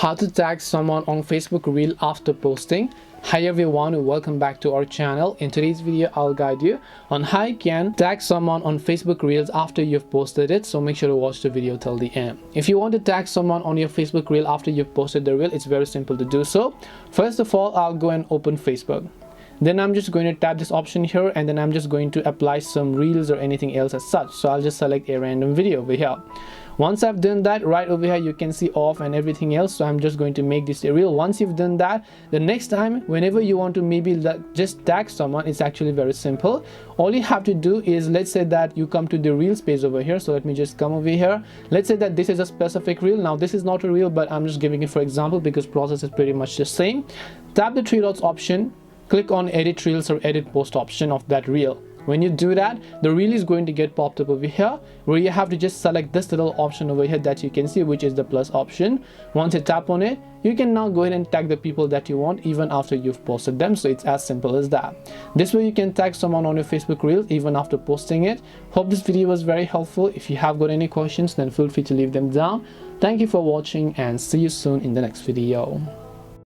how to tag someone on Facebook Reel after posting. Hi everyone, welcome back to our channel. In today's video I'll guide you on how you can tag someone on Facebook Reels after you've posted it, so make sure to watch the video till the end. If you want to tag someone on your Facebook Reel after you've posted the reel, it's very simple to do so. First of all, I'll go and open Facebook. Then I'm just going to tap this option here, and then I'm just going to apply some reels or anything else as such. So I'll just select a random video over here. Once I've done that, right over here you can see off and everything else, so I'm just going to make this a reel. Once you've done that, the next time whenever you want to maybe just tag someone, it's actually very simple. All you have to do is, let's say that you come to the reels page over here. So let me just come over here. Let's say that this is a specific reel. Now this is not a reel, but I'm just giving it for example because process is pretty much the same. Tap the three dots option, click on edit reels or edit post option of that reel. When you do that, the reel is going to get popped up over here, where you have to just select this little option over here that you can see, which is the plus option. Once you tap on it, you can now go ahead and tag the people that you want even after you've posted them. So it's as simple as that. This way you can tag someone on your Facebook Reel even after posting it. Hope this video was very helpful. If you have got any questions, then feel free to leave them down. Thank you for watching and see you soon in the next video.